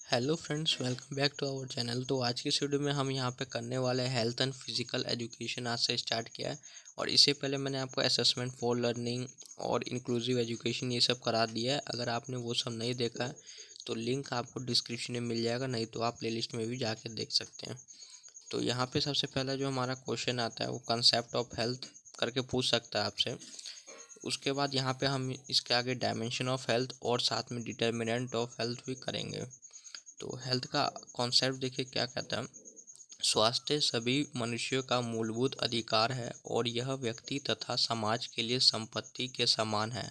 Hello friends, welcome back to our channel. तो आज की इस वीडियो में हम यहाँ पे करने वाले हैं हेल्थ एंड फिजिकल एजुकेशन। आज से स्टार्ट किया है और इससे पहले मैंने आपको असेसमेंट फॉर लर्निंग और इंक्लूसिव एजुकेशन ये सब करा दिया है। अगर आपने वो सब नहीं देखा है तो लिंक आपको डिस्क्रिप्शन में मिल जाएगा, नहीं तो आप प्लेलिस्ट में भी जाके देख सकते हैं। तो यहाँ पे सबसे पहला जो हमारा क्वेश्चन आता है वो कंसेप्ट ऑफ हेल्थ करके पूछ सकता है आपसे। उसके बाद यहाँ पे हम इसके आगे डायमेंशन ऑफ हेल्थ और साथ में डिटर्मिनेंट ऑफ हेल्थ भी करेंगे। तो हेल्थ का कॉन्सेप्ट देखिए क्या कहता है। स्वास्थ्य सभी मनुष्यों का मूलभूत अधिकार है और यह व्यक्ति तथा समाज के लिए संपत्ति के समान है।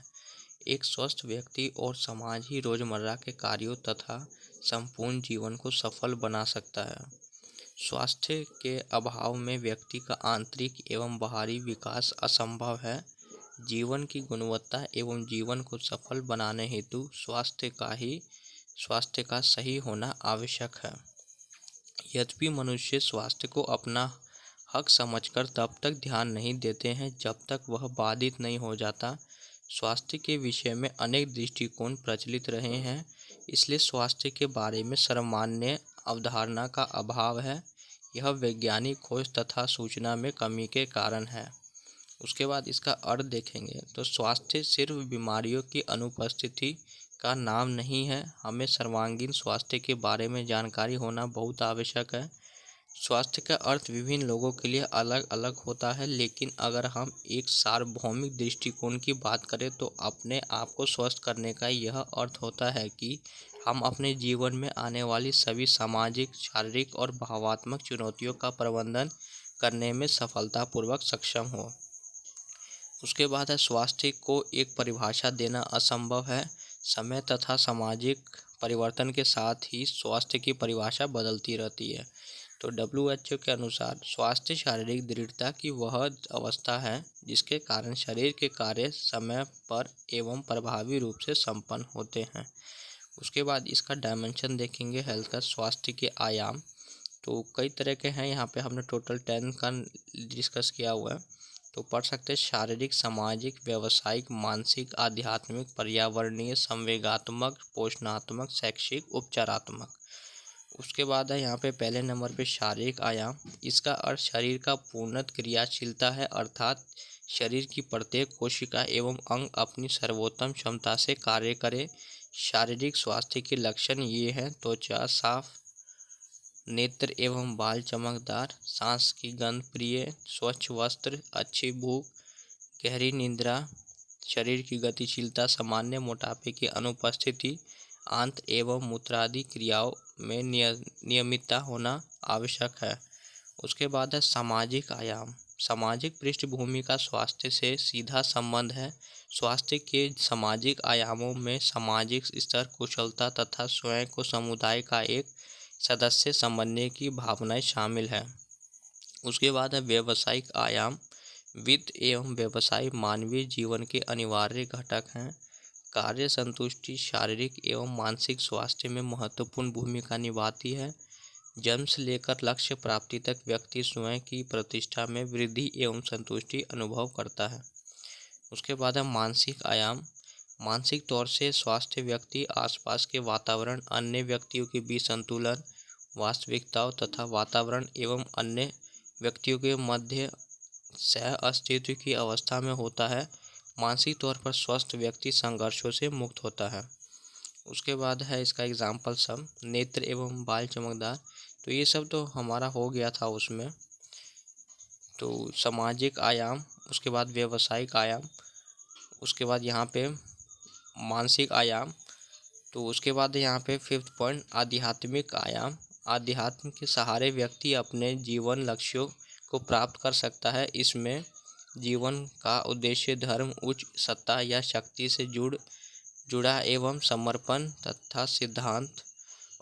एक स्वस्थ व्यक्ति और समाज ही रोजमर्रा के कार्यों तथा संपूर्ण जीवन को सफल बना सकता है। स्वास्थ्य के अभाव में व्यक्ति का आंतरिक एवं बाहरी विकास असंभव है। जीवन की गुणवत्ता एवं जीवन को सफल बनाने हेतु स्वास्थ्य का सही होना आवश्यक है। यद्यपि मनुष्य स्वास्थ्य को अपना हक समझकर तब तक ध्यान नहीं देते हैं जब तक वह बाधित नहीं हो जाता। स्वास्थ्य के विषय में अनेक दृष्टिकोण प्रचलित रहे हैं, इसलिए स्वास्थ्य के बारे में सर्वमान्य अवधारणा का अभाव है। यह वैज्ञानिक खोज तथा सूचना में कमी के कारण है। उसके बाद इसका अर्थ देखेंगे तो स्वास्थ्य सिर्फ बीमारियों की अनुपस्थिति का नाम नहीं है। हमें सर्वांगीण स्वास्थ्य के बारे में जानकारी होना बहुत आवश्यक है। स्वास्थ्य का अर्थ विभिन्न लोगों के लिए अलग अलग होता है, लेकिन अगर हम एक सार्वभौमिक दृष्टिकोण की बात करें तो अपने आप को स्वस्थ करने का यह अर्थ होता है कि हम अपने जीवन में आने वाली सभी सामाजिक, शारीरिक और भावनात्मक चुनौतियों का प्रबंधन करने में सफलतापूर्वक सक्षम हो। उसके बाद है स्वास्थ्य को एक परिभाषा देना असंभव है। समय तथा सामाजिक परिवर्तन के साथ ही स्वास्थ्य की परिभाषा बदलती रहती है। तो WHO के अनुसार स्वास्थ्य शारीरिक दृढ़ता की वह अवस्था है जिसके कारण शरीर के कार्य समय पर एवं प्रभावी रूप से संपन्न होते हैं। उसके बाद इसका डायमेंशन देखेंगे हेल्थ का। स्वास्थ्य के आयाम तो कई तरह के हैं, यहाँ पे हमने टोटल 10 का डिस्कस किया हुआ है। तो पढ़ सकते हैं शारीरिक, सामाजिक, व्यावसायिक, मानसिक, आध्यात्मिक, पर्यावरणीय, संवेगात्मक, पोषणात्मक, शैक्षिक, उपचारात्मक। उसके बाद है यहाँ पे पहले नंबर पे शारीरिक आयाम। इसका अर्थ शरीर का पूर्णतः क्रियाशीलता है, अर्थात शरीर की प्रत्येक कोशिका एवं अंग अपनी सर्वोत्तम क्षमता से कार्य करे। शारीरिक स्वास्थ्य के लक्षण ये हैं: त्वचा साफ, नेत्र एवं बाल चमकदार, सांस की गंध प्रिय, स्वच्छ वस्त्र, अच्छी भूख, गहरी निद्रा, शरीर की गतिशीलता सामान्य, मोटापे की अनुपस्थिति, आंत एवं मूत्रादि क्रियाओं में नियमितता होना आवश्यक है। उसके बाद है सामाजिक आयाम। सामाजिक पृष्ठभूमि का स्वास्थ्य से सीधा संबंध है। स्वास्थ्य के सामाजिक आयामों में सामाजिक स्तर, कुशलता तथा स्वयं को समुदाय का एक सदस्य समझने की भावनाएं शामिल है। उसके बाद है व्यावसायिक आयाम। वित्त एवं व्यवसाय मानवीय जीवन के अनिवार्य घटक हैं। कार्य संतुष्टि शारीरिक एवं मानसिक स्वास्थ्य में महत्वपूर्ण भूमिका निभाती है। जन्म से लेकर लक्ष्य प्राप्ति तक व्यक्ति स्वयं की प्रतिष्ठा में वृद्धि एवं संतुष्टि अनुभव करता है। उसके बाद है मानसिक आयाम। मानसिक तौर से स्वास्थ्य व्यक्ति आसपास के वातावरण, अन्य व्यक्तियों के बीच संतुलन, वास्तविकताओं तथा वातावरण एवं अन्य व्यक्तियों के मध्य सह अस्तित्व की अवस्था में होता है। मानसिक तौर पर स्वस्थ व्यक्ति संघर्षों से मुक्त होता है। उसके बाद है इसका एग्जाम्पल सब, नेत्र एवं बाल चमकदार। तो ये सब तो हमारा हो गया था उसमें। तो सामाजिक आयाम, उसके बाद व्यावसायिक आयाम, उसके बाद यहाँ पे मानसिक आयाम। तो उसके बाद यहाँ पे 5th पॉइंट आध्यात्मिक आयाम। आध्यात्म के सहारे व्यक्ति अपने जीवन लक्ष्यों को प्राप्त कर सकता है। इसमें जीवन का उद्देश्य धर्म, उच्च सत्ता या शक्ति से जुड़ा एवं समर्पण तथा सिद्धांत,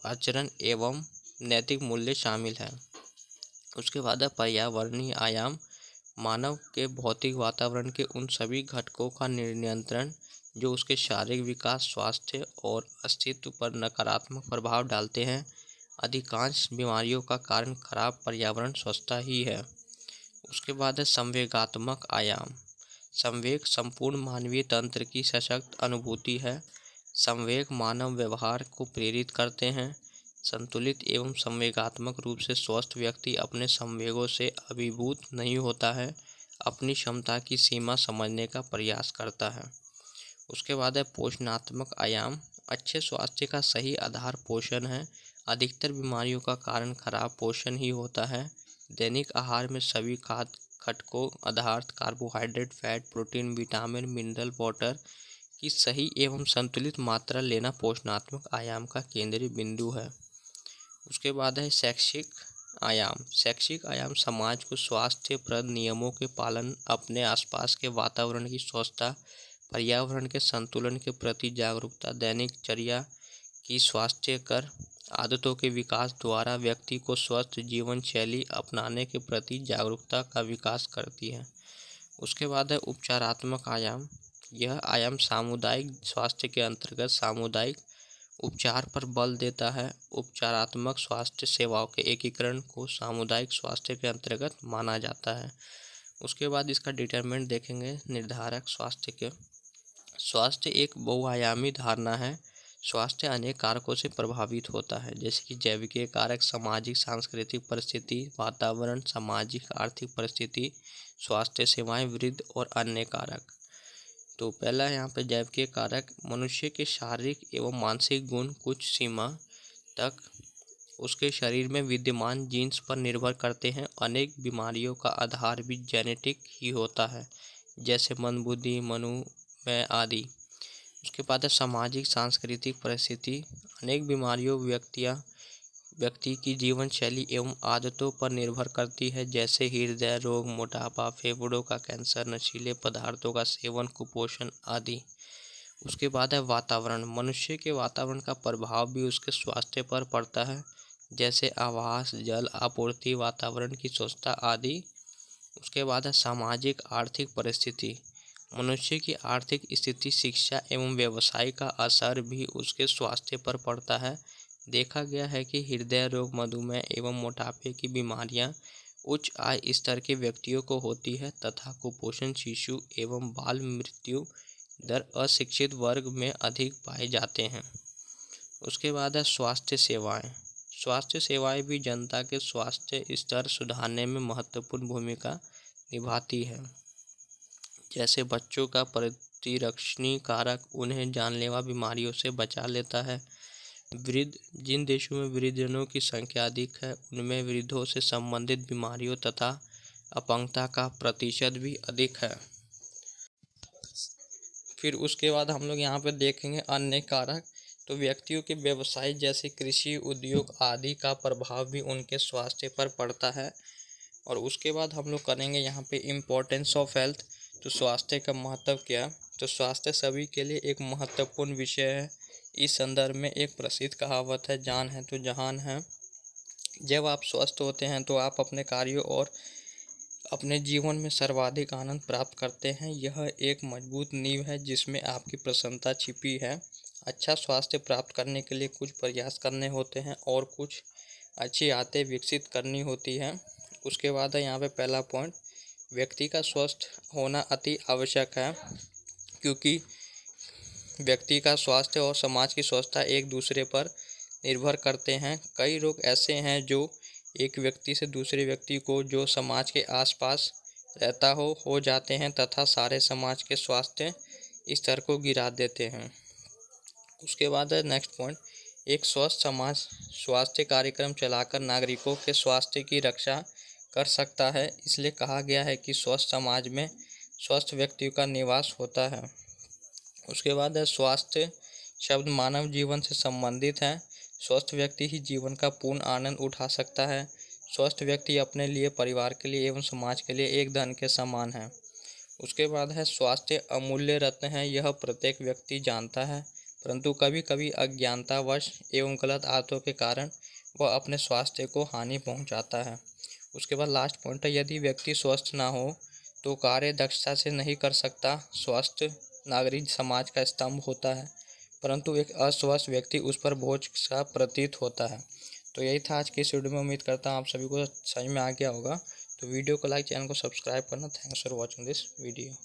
आचरण एवं नैतिक मूल्य शामिल है। उसके बाद है पर्यावरणीय आयाम। मानव के भौतिक वातावरण के उन सभी घटकों का नियंत्रण जो उसके शारीरिक विकास, स्वास्थ्य और अस्तित्व पर नकारात्मक प्रभाव डालते हैं। अधिकांश बीमारियों का कारण खराब पर्यावरण स्वच्छता ही है। उसके बाद है संवेगात्मक आयाम। संवेग संपूर्ण मानवीय तंत्र की सशक्त अनुभूति है। संवेग मानव व्यवहार को प्रेरित करते हैं। संतुलित एवं संवेगात्मक रूप से स्वस्थ व्यक्ति अपने संवेगों से अभिभूत नहीं होता है, अपनी क्षमता की सीमा समझने का प्रयास करता है। उसके बाद है पोषणात्मक आयाम। अच्छे स्वास्थ्य का सही आधार पोषण है। अधिकतर बीमारियों का कारण खराब पोषण ही होता है। दैनिक आहार में सभी खाद्य घटकों आधार carbohydrate, fat, protein, vitamin, mineral water की सही एवं संतुलित मात्रा लेना पोषणात्मक आयाम का केंद्रीय बिंदु है। उसके बाद है शैक्षिक आयाम। शैक्षिक आयाम समाज को स्वास्थ्यप्रद नियमों के पालन, अपने आसपास के वातावरण की स्वच्छता, पर्यावरण के संतुलन के प्रति जागरूकता, दैनिकचर्या की स्वास्थ्यकर आदतों के विकास द्वारा व्यक्ति को स्वस्थ जीवन शैली अपनाने के प्रति जागरूकता का विकास करती है। उसके बाद है उपचारात्मक आयाम। यह आयाम सामुदायिक स्वास्थ्य के अंतर्गत सामुदायिक उपचार पर बल देता है। उपचारात्मक स्वास्थ्य सेवाओं के एकीकरण को सामुदायिक स्वास्थ्य के अंतर्गत माना जाता है। उसके बाद इसका डिटरमिनेंट देखेंगे, निर्धारक स्वास्थ्य के। स्वास्थ्य एक बहुआयामी धारणा है। स्वास्थ्य अनेक कारकों से प्रभावित होता है, जैसे कि जैविक कारक, सामाजिक सांस्कृतिक परिस्थिति, वातावरण, सामाजिक आर्थिक परिस्थिति, स्वास्थ्य सेवाएं, वृद्धि और अन्य कारक। तो पहला है यहाँ पे जैविक कारक। मनुष्य के शारीरिक एवं मानसिक गुण कुछ सीमा तक उसके शरीर में विद्यमान जीन्स पर निर्भर करते हैं। अनेक बीमारियों का आधार भी जेनेटिक ही होता है, जैसे मंदबुद्धि, मधुमेह आदि। उसके बाद है सामाजिक सांस्कृतिक परिस्थिति। अनेक बीमारियों व्यक्ति की जीवन शैली एवं आदतों पर निर्भर करती है, जैसे हृदय रोग, मोटापा, फेफड़ों का कैंसर, नशीले पदार्थों का सेवन, कुपोषण आदि। उसके बाद है वातावरण। मनुष्य के वातावरण का प्रभाव भी उसके स्वास्थ्य पर पड़ता है, जैसे आवास, जल आपूर्ति, वातावरण की स्वच्छता आदि। उसके बाद है सामाजिक आर्थिक परिस्थिति। मनुष्य की आर्थिक स्थिति, शिक्षा एवं व्यवसाय का असर भी उसके स्वास्थ्य पर पड़ता है। देखा गया है कि हृदय रोग, मधुमेह एवं मोटापे की बीमारियां उच्च आय स्तर के व्यक्तियों को होती है तथा कुपोषण, शिशु एवं बाल मृत्यु दर अशिक्षित वर्ग में अधिक पाए जाते हैं। उसके बाद है स्वास्थ्य सेवाएं। स्वास्थ्य सेवाएं भी जनता के स्वास्थ्य स्तर सुधारने में महत्वपूर्ण भूमिका निभाती है, जैसे बच्चों का प्रतिरक्षणी कारक उन्हें जानलेवा बीमारियों से बचा लेता है। जिन देशों में वृद्धजनों की संख्या अधिक है, उनमें वृद्धों से संबंधित बीमारियों तथा अपंगता का प्रतिशत भी अधिक है। फिर उसके बाद हम लोग यहाँ पे देखेंगे अन्य कारक। तो व्यक्तियों के व्यवसाय जैसे कृषि, उद्योग आदि का प्रभाव भी उनके स्वास्थ्य पर पड़ता है। और उसके बाद हम लोग करेंगे यहाँ पे इम्पोर्टेंस ऑफ हेल्थ। तो स्वास्थ्य का महत्व क्या। तो स्वास्थ्य सभी के लिए एक महत्वपूर्ण विषय है। इस संदर्भ में एक प्रसिद्ध कहावत है, जान है तो जहान है। जब आप स्वस्थ होते हैं तो आप अपने कार्यों और अपने जीवन में सर्वाधिक आनंद प्राप्त करते हैं। यह एक मजबूत नींव है जिसमें आपकी प्रसन्नता छिपी है। अच्छा स्वास्थ्य प्राप्त करने के लिए कुछ प्रयास करने होते हैं और कुछ अच्छी आदतें विकसित करनी होती हैं। उसके बाद है यहाँ पे पहला पॉइंट, व्यक्ति का स्वस्थ होना अति आवश्यक है, क्योंकि व्यक्ति का स्वास्थ्य और समाज की स्वच्छता एक दूसरे पर निर्भर करते हैं। कई रोग ऐसे हैं जो एक व्यक्ति से दूसरे व्यक्ति को, जो समाज के आसपास रहता हो जाते हैं तथा सारे समाज के स्वास्थ्य स्तर को गिरा देते हैं। उसके बाद है नेक्स्ट पॉइंट, एक स्वस्थ समाज स्वास्थ्य कार्यक्रम चलाकर नागरिकों के स्वास्थ्य की रक्षा कर सकता है। इसलिए कहा गया है कि स्वस्थ समाज में स्वस्थ व्यक्तियों का निवास होता है। उसके बाद है स्वास्थ्य शब्द मानव जीवन से संबंधित है। स्वस्थ व्यक्ति ही जीवन का पूर्ण आनंद उठा सकता है। स्वस्थ व्यक्ति अपने लिए, परिवार के लिए एवं समाज के लिए एक धन के समान है। उसके बाद है स्वास्थ्य अमूल्य रत्न है, यह प्रत्येक व्यक्ति जानता है, परंतु कभी कभी अज्ञानतावश एवं गलत आदतों के कारण वह अपने स्वास्थ्य को हानि पहुंचाता है। उसके बाद लास्ट पॉइंट है, यदि व्यक्ति स्वस्थ ना हो तो कार्य दक्षता से नहीं कर सकता। स्वस्थ नागरिक समाज का स्तंभ होता है, परंतु एक अस्वस्थ व्यक्ति उस पर बोझ सा प्रतीत होता है। तो यही था आज की इस वीडियो में। उम्मीद करता हूँ आप सभी को समझ में आ गया होगा। तो वीडियो को लाइक, चैनल को सब्सक्राइब करना। Thanks for watching this video.